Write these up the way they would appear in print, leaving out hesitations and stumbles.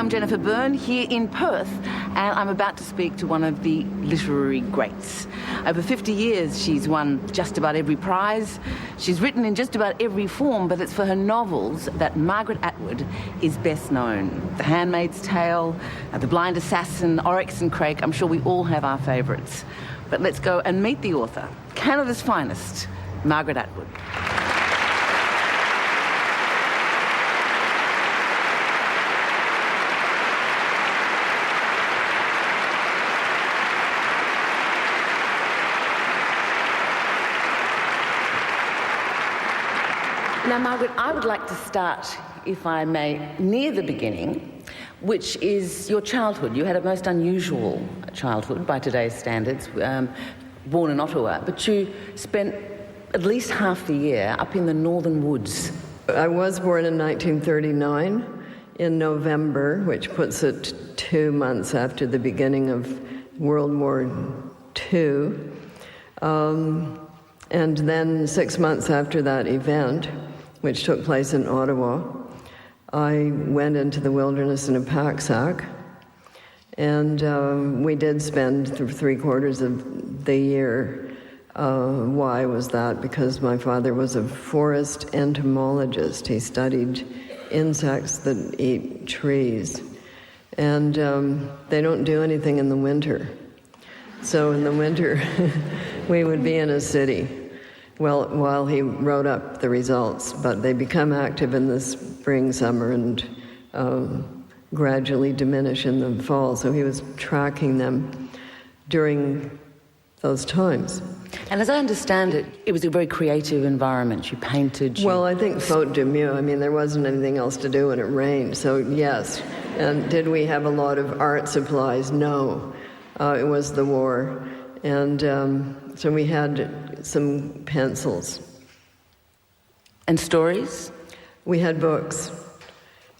I'm Jennifer Byrne here in Perth, and I'm about to speak to one of the literary greats. Over 50 years, she's won just about every prize. She's written in just about every form, but it's for her novels that Margaret Atwood is best known. The Handmaid's Tale, The Blind Assassin, Oryx and Crake. I'm sure we all have our favourites. But let's go and meet the author, Canada's finest, Margaret Atwood. Now, Margaret, I would like to start, if I may, near the beginning, which is your childhood. You had a most unusual childhood by today's standards, born in Ottawa, but you spent at least half the year up in the northern woods. I was born in 1939 in November, which puts it 2 months after the beginning of World War II. And then 6 months after that event, which took place in Ottawa, I went into the wilderness in a pack-sack, and we did spend 3/4 of the year. Why was that? Because my father was a forest entomologist. He studied insects that eat trees, and they don't do anything in the winter. So in the winter, we would be in a city while he wrote up the results, but they become active in the spring, summer, and gradually diminish in the fall. So he was tracking them during those times. And as I understand it, it was a very creative environment. You painted. Well, I think faute de mieux. I mean, there wasn't anything else to do and it rained, so yes. And did we have a lot of art supplies? No. It was the war. And so we had some pencils. And stories? We had books.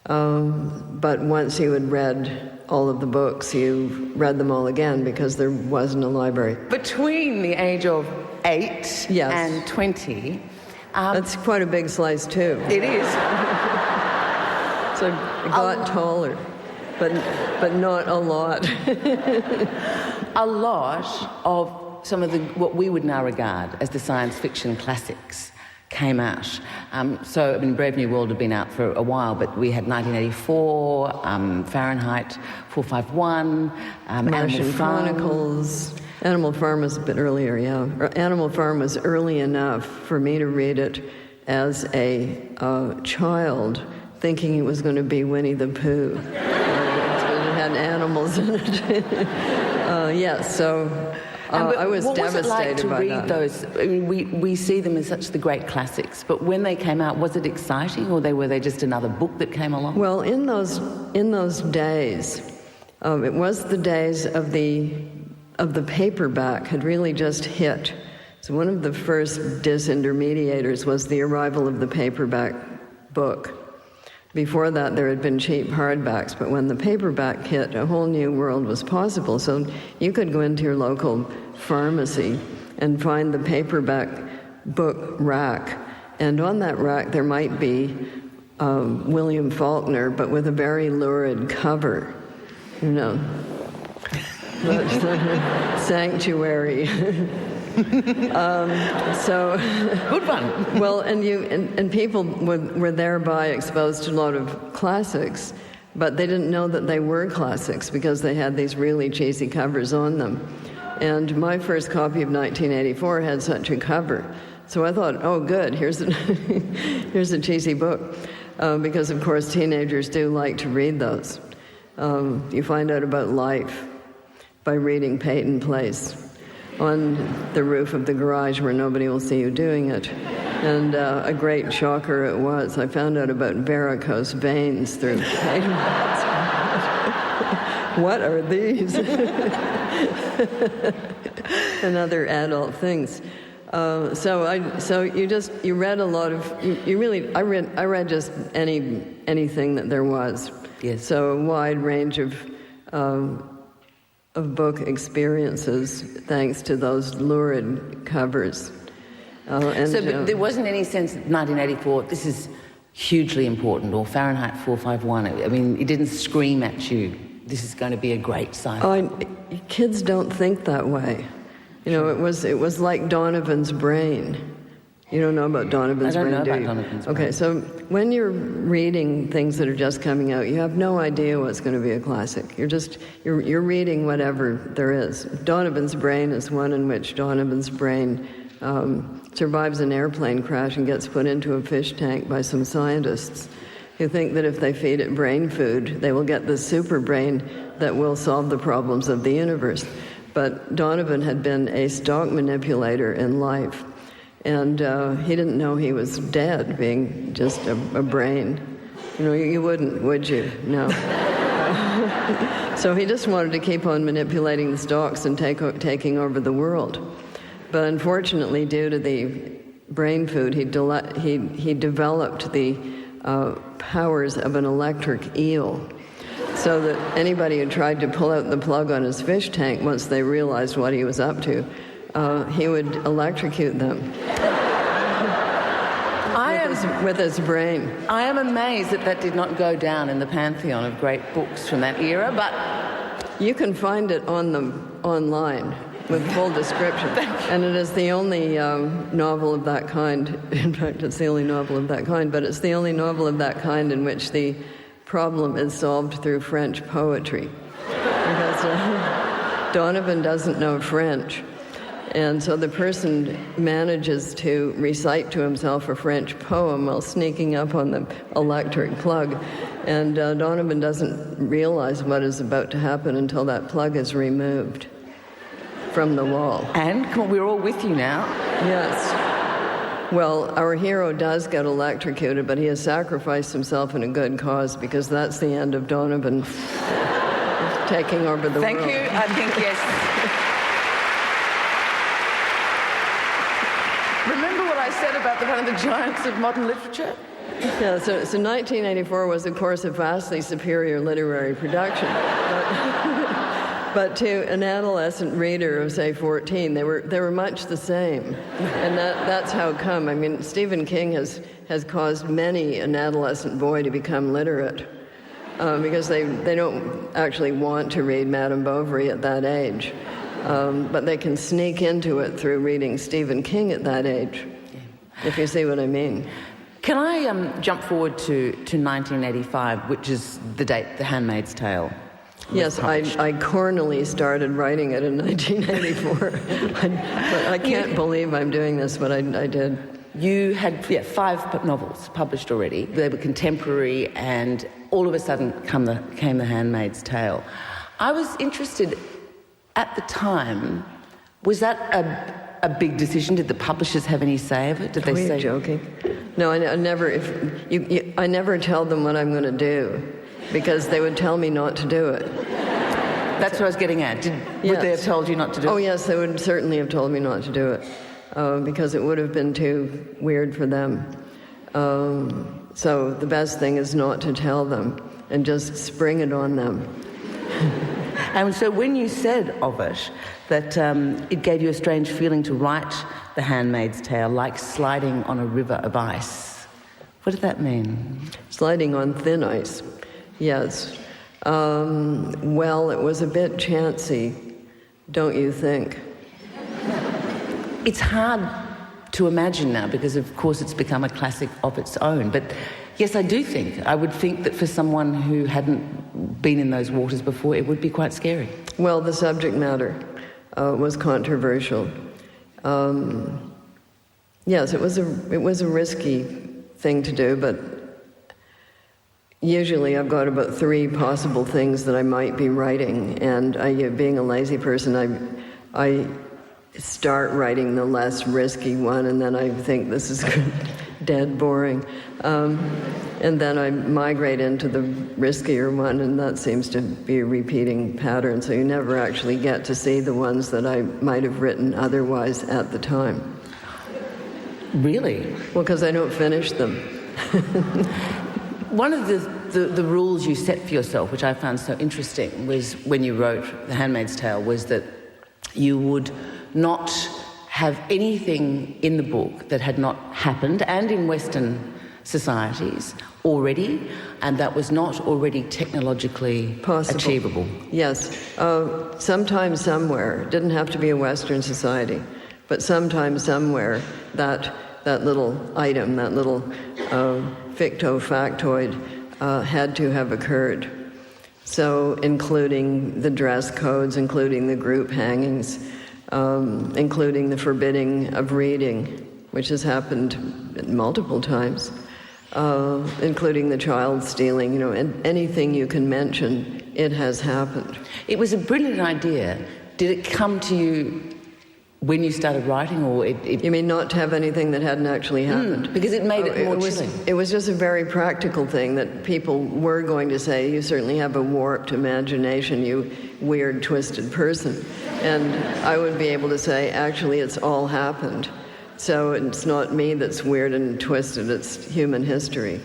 But once you had read all of the books, you read them all again because there wasn't a library. Between the age of 8 Yes. and 20... That's quite a big slice, too. It is. So I got taller, but not a lot. A lot of some of what we would now regard as the science fiction classics came out. So, I mean, Brave New World had been out for a while, but we had 1984, Fahrenheit 451, Martian Chronicles. Animal Farm was a bit earlier, yeah. Animal Farm was early enough for me to read it as a child, thinking it was going to be Winnie the Pooh. It had animals in it. Yes, so... I was devastated by that. What was it like to read those? I mean, we see them as such the great classics, but when they came out, was it exciting, or were they just another book that came along? Well, in those days, it was the days of the paperback had really just hit. So one of the first disintermediators was the arrival of the paperback book. Before that, there had been cheap hardbacks, but when the paperback hit, a whole new world was possible. So you could go into your local pharmacy and find the paperback book rack, and on that rack there might be William Faulkner, but with a very lurid cover, you know. That's the Sanctuary. So good one. Well, and people were thereby exposed to a lot of classics, but they didn't know that they were classics because they had these really cheesy covers on them. And my first copy of 1984 had such a cover, so I thought, oh, good, here's a cheesy book, because of course teenagers do like to read those. You find out about life by reading Peyton Place on the roof of the garage where nobody will see you doing it. And a great shocker it was. I found out about varicose veins through Peyton. What are these? And other adult things. So you read a lot of, I read just anything that there was. Yes. So a wide range of book experiences thanks to those lurid covers. But there wasn't any sense in 1984, this is hugely important, or Fahrenheit 451. I mean, it didn't scream at you, this is going to be a great sci-fi. Kids don't think that way. You know, it was like Donovan's brain. You don't know about Donovan's brain, do you? I don't know about Donovan's brain. Okay, so when you're reading things that are just coming out, you have no idea what's going to be a classic. You're reading whatever there is. Donovan's brain is one in which Donovan's brain survives an airplane crash and gets put into a fish tank by some scientists who think that if they feed it brain food, they will get the super brain that will solve the problems of the universe. But Donovan had been a stock manipulator in life, and he didn't know he was dead, being just a brain. You know, you wouldn't, would you? No. So he just wanted to keep on manipulating the stocks and taking over the world. But unfortunately, due to the brain food, he developed the powers of an electric eel, so that anybody who tried to pull out the plug on his fish tank, once they realized what he was up to, he would electrocute them with his brain. I am amazed that did not go down in the pantheon of great books from that era, but... You can find it online with full description. And it is the only novel of that kind. In fact, it's the only novel of that kind, but it's the only novel of that kind in which the problem is solved through French poetry. Because Donovan doesn't know French. And so the person manages to recite to himself a French poem while sneaking up on the electric plug. And Donovan doesn't realize what is about to happen until that plug is removed from the wall. And come on, we're all with you now. Yes. Well, our hero does get electrocuted, but he has sacrificed himself in a good cause, because that's the end of Donovan taking over the world. Thank you. I think, yes. Remember what I said about one of the giants of modern literature? Yeah, so 1984 was, of course, a vastly superior literary production. But to an adolescent reader of, say, 14, they were much the same. And that's how come. I mean, Stephen King has caused many an adolescent boy to become literate, because they don't actually want to read Madame Bovary at that age. But they can sneak into it through reading Stephen King at that age, if you see what I mean. Can I jump forward to 1985, which is the date The Handmaid's Tale? Yes, I cornily started writing it in 1984. I can't believe I'm doing this, but I did. You had 5 novels published already. They were contemporary, and all of a sudden came The Handmaid's Tale. I was interested at the time. Was that a big decision? Did the publishers have any say of it? Did they say? Are you joking? No, I never. I never tell them what I'm going to do, because they would tell me not to do it. That's what I was getting at. Would they have told you not to do it? Oh, yes, they would certainly have told me not to do it, because it would have been too weird for them. So the best thing is not to tell them and just spring it on them. And so when you said of it that it gave you a strange feeling to write The Handmaid's Tale like sliding on a river of ice, what did that mean? Sliding on thin ice, yes. Well, it was a bit chancy, don't you think? It's hard to imagine now, because of course it's become a classic of its own. But yes, I would think that for someone who hadn't been in those waters before, it would be quite scary. Well, the subject matter was controversial. Yes, it was a risky thing to do, but usually I've got about 3 possible things that I might be writing, and being a lazy person, I start writing the less risky one, and then I think this is dead boring. And then I migrate into the riskier one, and that seems to be a repeating pattern, so you never actually get to see the ones that I might have written otherwise at the time. Really? Well, because I don't finish them. One of the rules you set for yourself, which I found so interesting, was when you wrote The Handmaid's Tale, was that you would not have anything in the book that had not happened, and in Western societies already, and that was not already technologically achievable. Yes. Sometime somewhere, it didn't have to be a Western society, but sometime somewhere that little item, that little ficto-factoid had to have occurred. So including the dress codes, including the group hangings, including the forbidding of reading, which has happened multiple times, including the child stealing, and anything you can mention, it has happened. It was a brilliant idea. Did it come to you when you started writing, or it... You mean not to have anything that hadn't actually happened? Because it made it more chilling. It was just a very practical thing that people were going to say, you certainly have a warped imagination, you weird, twisted person. And I would be able to say, actually, it's all happened. So it's not me that's weird and twisted, it's human history.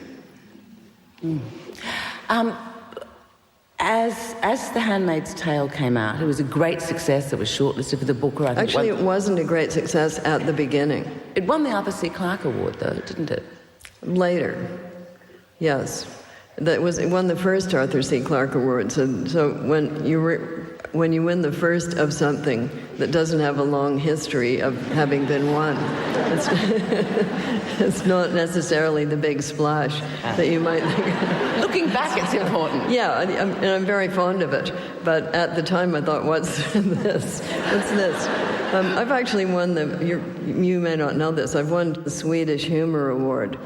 As The Handmaid's Tale came out, it was a great success. It was shortlisted for the Booker. Actually, it wasn't a great success at the beginning. It won the Arthur C. Clarke Award, though, didn't it? Later, yes. It won the first Arthur C. Clarke Award. So when you win the first of something that doesn't have a long history of having been won, it's not necessarily the big splash that you might think. Looking back, it's important. Yeah, and I'm very fond of it. But at the time, I thought, what's this? What's this? I've actually won you may not know this, I've won the Swedish Humor Award.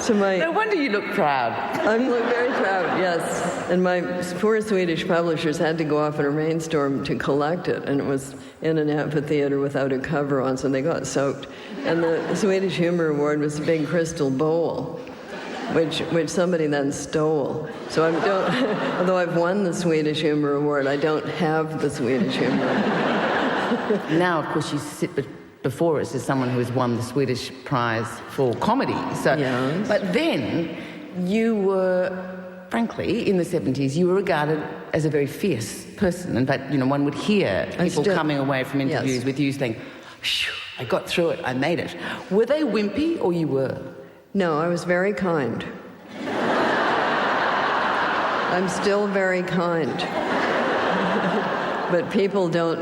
So no wonder you look proud. I'm very proud, yes. And my poor Swedish publishers had to go off in a rainstorm to collect it, and it was in an amphitheater without a cover on, so they got soaked. And the Swedish Humor Award was a big crystal bowl, which somebody then stole. So although I've won the Swedish Humor Award, I don't have the Swedish Humor Award. Now, of course, you sit before us as someone who has won the Swedish prize for comedy. So, yes. But then you were, frankly, in the 70s, you were regarded as a very fierce person. In fact, one would hear people coming away from interviews with you saying, I got through it, I made it. Were they wimpy, or you were? No, I was very kind. I'm still very kind. But people don't,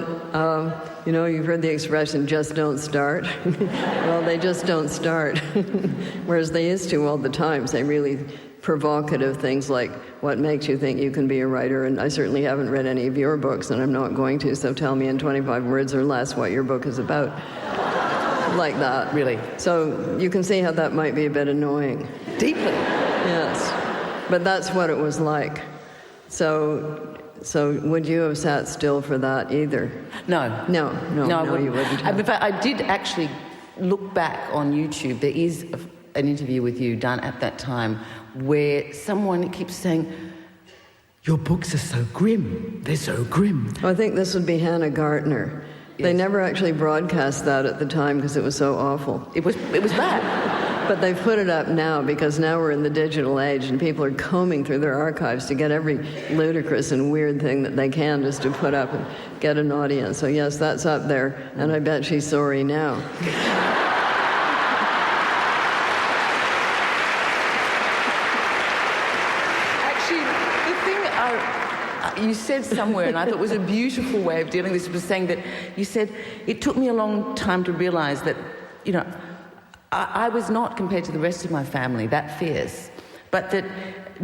you've heard the expression, just don't start. Well, they just don't start. Whereas they used to all the time say really provocative things like, what makes you think you can be a writer? And I certainly haven't read any of your books, and I'm not going to, so tell me in 25 words or less what your book is about. Like that. Really? So you can see how that might be a bit annoying. Deeply. Yes. But that's what it was like. So would you have sat still for that either? No, you wouldn't have. In fact, I did actually look back on YouTube. There is an interview with you done at that time where someone keeps saying, your books are so grim. They're so grim. I think this would be Hannah Gartner. Yes. They never actually broadcast that at the time because it was so awful. It was bad. But they've put it up now because now we're in the digital age and people are combing through their archives to get every ludicrous and weird thing that they can just to put up and get an audience. So yes, that's up there, and I bet she's sorry now. Actually, the thing you said somewhere, and I thought was a beautiful way of dealing with this, was saying that you said, it took me a long time to realize that, I was not, compared to the rest of my family, that fierce. But that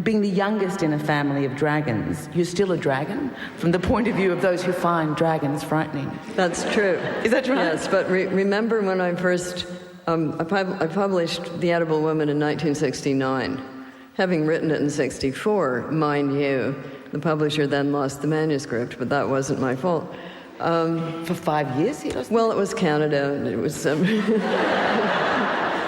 being the youngest in a family of dragons, you're still a dragon from the point of view of those who find dragons frightening. That's true. Is that right? Yes, but remember when I first... I published The Edible Woman in 1969. Having written it in 1964, mind you, the publisher then lost the manuscript, but that wasn't my fault. For 5 years? Well, it was Canada, and it was...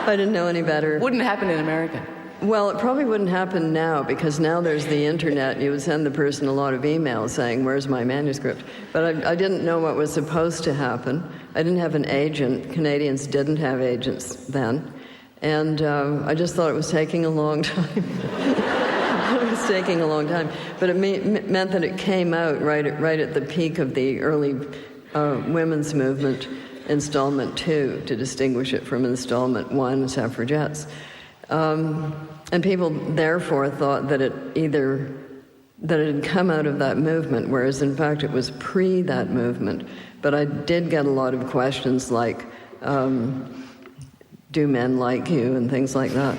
I didn't know any better. Wouldn't happen in America. Well, it probably wouldn't happen now because now there's the internet. You would send the person a lot of emails saying, where's my manuscript? But I didn't know what was supposed to happen. I didn't have an agent. Canadians didn't have agents then. And I just thought it was taking a long time. It was taking a long time. But it meant that it came out right at the peak of the early women's movement. installment 2 to distinguish it from installment 1, Suffragettes. And people therefore thought that it had come out of that movement, whereas in fact it was pre that movement. But I did get a lot of questions like, do men like you, and things like that.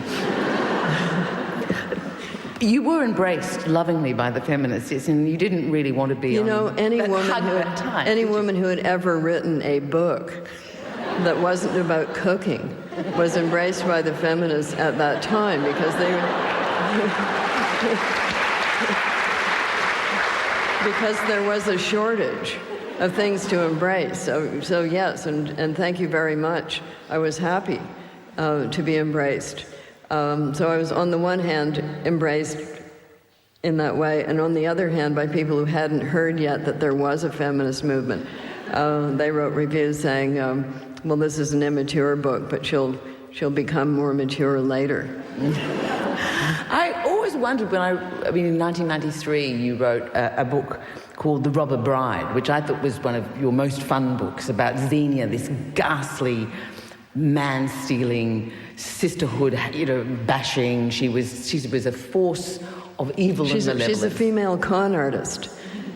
You were embraced lovingly by the feminists, and you didn't really want to be any woman who had ever written a book that wasn't about cooking was embraced by the feminists at that time, because because there was a shortage of things to embrace. So yes, and thank you very much. I was happy to be embraced. So I was, on the one hand, embraced in that way, and on the other hand, by people who hadn't heard yet that there was a feminist movement. They wrote reviews saying, well, this is an immature book, but she'll become more mature later. I always wondered in 1993, you wrote a book called The Robber Bride, which I thought was one of your most fun books, about Xenia, this ghastly, man-stealing, sisterhood, bashing. She was a force of evil and malevolence. She's a female con artist.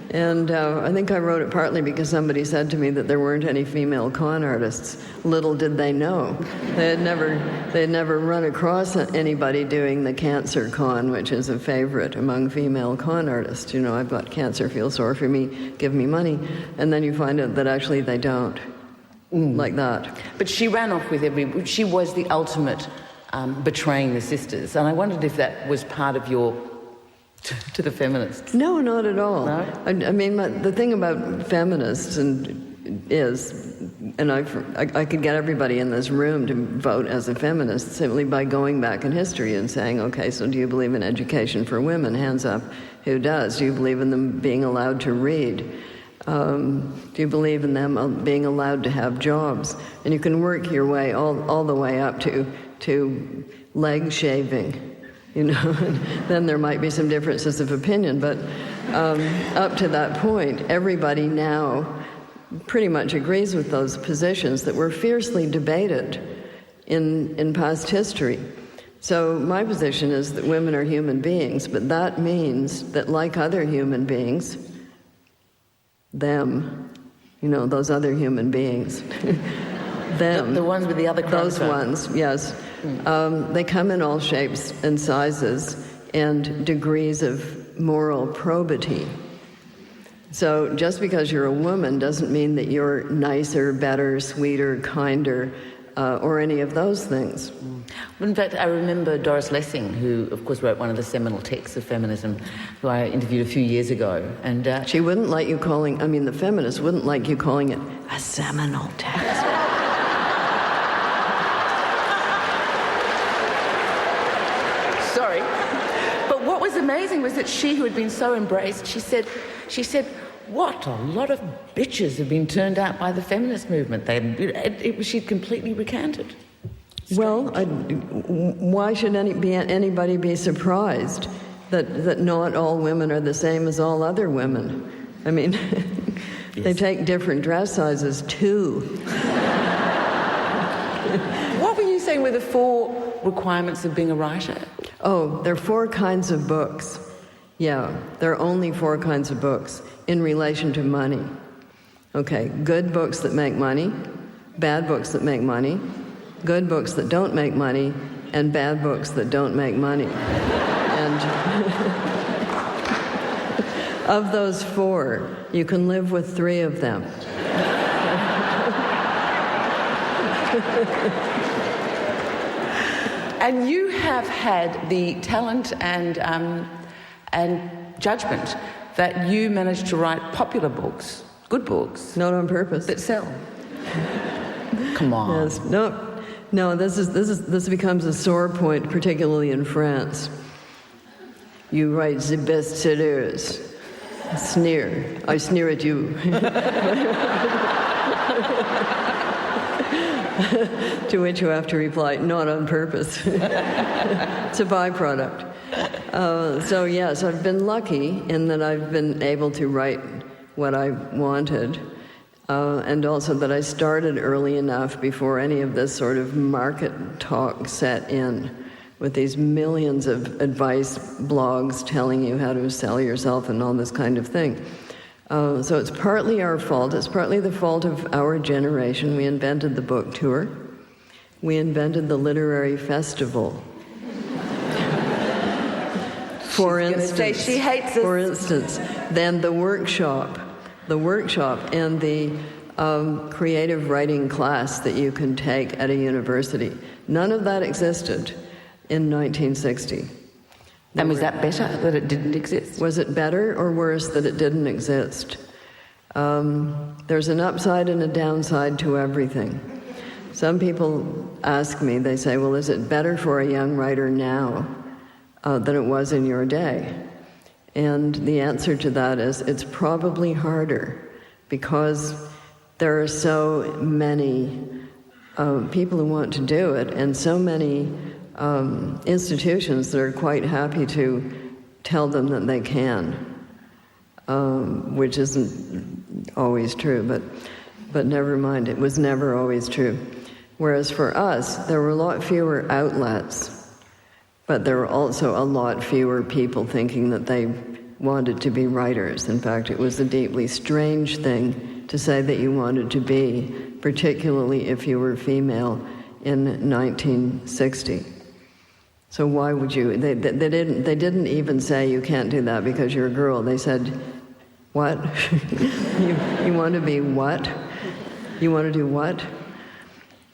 And I think I wrote it partly because somebody said to me that there weren't any female con artists. Little did they know. They had never run across anybody doing the cancer con, which is a favorite among female con artists. I've got cancer, feel sorry for me, give me money. And then you find out that actually they don't. Like that. But she ran off with she was the ultimate betraying the sisters. And I wondered if that was part of your to the feminists. No, not at all. No? The thing about feminists is, and I could get everybody in this room to vote as a feminist simply by going back in history and saying, okay, so do you believe in education for women? Hands up. Who does? Do you believe in them being allowed to read? Do you believe in them being allowed to have jobs? And you can work your way all the way up to leg shaving. Then there might be some differences of opinion, but up to that point, everybody now pretty much agrees with those positions that were fiercely debated in past history. So my position is that women are human beings, but that means that, like other human beings, those other human beings, them. The ones with the other those ones, yes. They come in all shapes and sizes and degrees of moral probity. So just because you're a woman doesn't mean that you're nicer, better, sweeter, kinder, or any of those things. In fact, I remember Doris Lessing, who, of course, wrote one of the seminal texts of feminism, who I interviewed a few years ago. And she wouldn't like you the feminists wouldn't like you calling it a seminal text. Sorry. But what was amazing was that she, who had been so embraced, she said, what a lot of bitches have been turned out by the feminist movement. She'd completely recanted. Well, why should anybody be surprised that not all women are the same as all other women? I mean, yes. They take different dress sizes too. What were you saying were the 4 requirements of being a writer? Oh, there are 4 kinds of books. Yeah, there are only 4 kinds of books in relation to money. Okay, good books that make money, bad books that make money, good books that don't make money, and bad books that don't make money. And of those 4, you can live with 3 of them. And you have had the talent and judgment that you managed to write popular books, good books. Not on purpose. That sell. Come on. Yes. No. This becomes a sore point, particularly in France. You write the bestsellers. Sneer. I sneer at you. To which you have to reply, not on purpose. It's a byproduct. So yes, I've been lucky in that I've been able to write what I wanted. and also that I started early enough before any of this sort of market talk set in, with these millions of advice blogs telling you how to sell yourself and all this kind of thing. So it's partly our fault. It's partly the fault of our generation. We invented the book tour. We invented the literary festival. For instance, she hates us. For instance, then the workshop and the creative writing class that you can take at a university. None of that existed in 1960. And was that better, that it didn't exist? Was it better or worse that it didn't exist? There's an upside and a downside to everything. Some people ask me, they say, well, is it better for a young writer now than it was in your day? And the answer to that is it's probably harder, because there are so many people who want to do it, and so many institutions that are quite happy to tell them that they can, which isn't always true, but never mind, it was never always true. Whereas for us, there were a lot fewer outlets, but there were also a lot fewer people thinking that they wanted to be writers. In fact, it was a deeply strange thing to say that you wanted to be, particularly if you were female in 1960. So why would you? They didn't even say you can't do that because you're a girl. They said, what? you want to be what? You want to do what?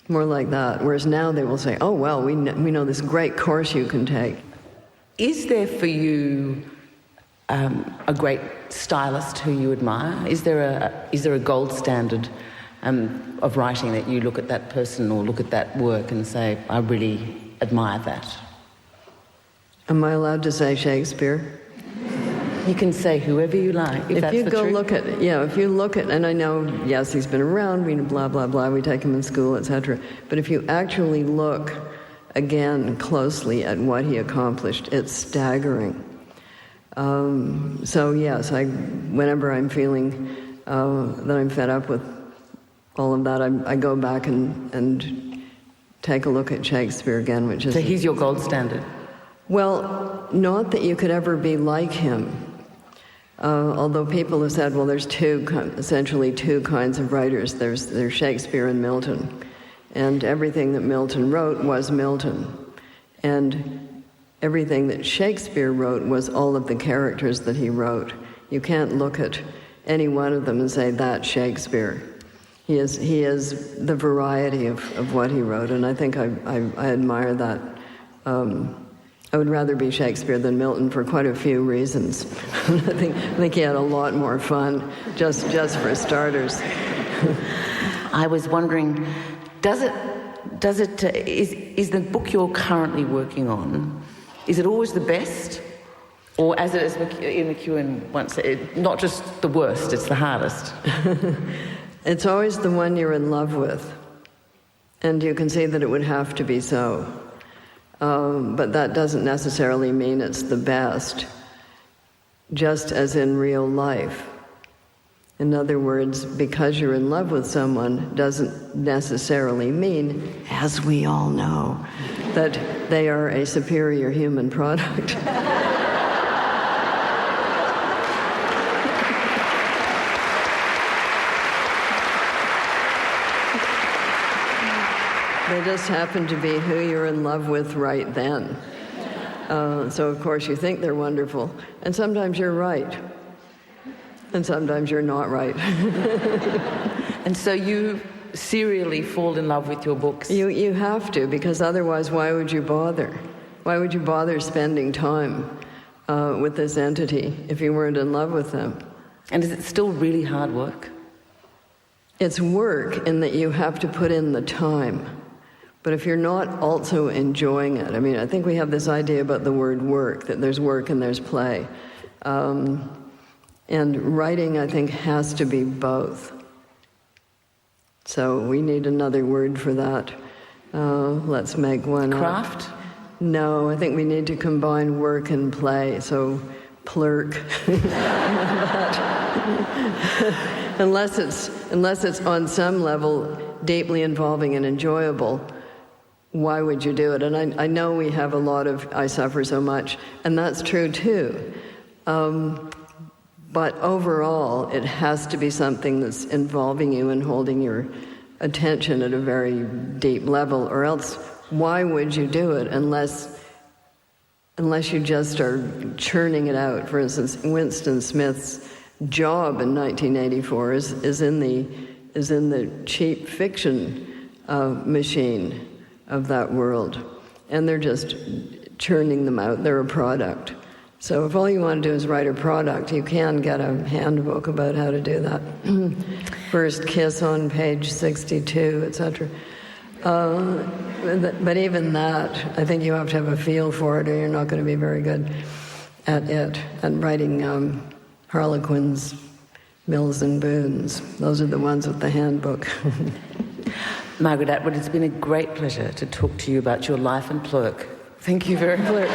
More like that. Whereas now they will say, oh, well, we know this great course you can take. Is there for you a great stylist who you admire? Is there a gold standard of writing that you look at that person or look at that work and say, I really admire that? Am I allowed to say Shakespeare? You can say whoever you like. If you go look at, if you look at, and I know, yes, he's been around, blah, blah, blah, we take him in school, etc. But if you actually look again closely at what he accomplished, it's staggering. So yes, whenever I'm feeling that I'm fed up with all of that, I go back and take a look at Shakespeare again, which is... So he's your gold standard? Well, not that you could ever be like him. Although people have said, well, there's essentially two kinds of writers. There's Shakespeare and Milton. And everything that Milton wrote was Milton. And everything that Shakespeare wrote was all of the characters that he wrote. You can't look at any one of them and say, that's Shakespeare. He is the variety of what he wrote, and I think I admire that. I would rather be Shakespeare than Milton for quite a few reasons. I think he had a lot more fun, just for starters. I was wondering, is the book you're currently working on, is it always the best? Or as it is Ian McEwan once said, not just the worst, it's the hardest? It's always the one you're in love with. And you can see that it would have to be so. But that doesn't necessarily mean it's the best, just as in real life. In other words, because you're in love with someone doesn't necessarily mean, as we all know, that they are a superior human product. They just happen to be who you're in love with right then. So, of course, you think they're wonderful. And sometimes you're right. And sometimes you're not right. And so you serially fall in love with your books? You have to, because otherwise, why would you bother? Why would you bother spending time with this entity if you weren't in love with them? And is it still really hard work? It's work in that you have to put in the time. But if you're not also enjoying it, I mean, I think we have this idea about the word work, that there's work and there's play. And writing, I think, has to be both. So we need another word for that. Let's make one up. Craft? No, I think we need to combine work and play, so plurk. Unless it's unless it's on some level deeply involving and enjoyable, why would you do it? And I know we have a lot of I suffer so much, and that's true too. But overall, it has to be something that's involving you and holding your attention at a very deep level, or else why would you do it unless you just are churning it out? For instance, Winston Smith's job in 1984 is in the cheap fiction machine of that world, and they're just churning them out. They're a product. So if all you want to do is write a product, you can get a handbook about how to do that. First kiss on page 62, etc. But even that, I think you have to have a feel for it, or you're not going to be very good at it. And writing Harlequins, Mills and Boons, those are the ones with the handbook. Margaret Atwood, it's been a great pleasure to talk to you about your life and plurk. Thank you very much.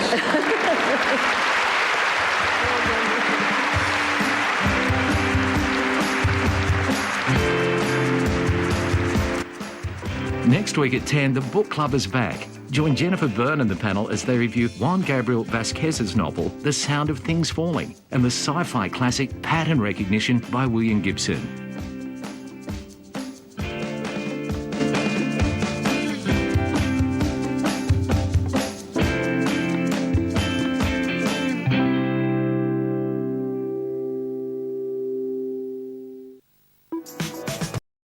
Next week at 10, the book club is back. Join Jennifer Byrne and the panel as they review Juan Gabriel Vasquez's novel, The Sound of Things Falling, and the sci-fi classic Pattern Recognition by William Gibson.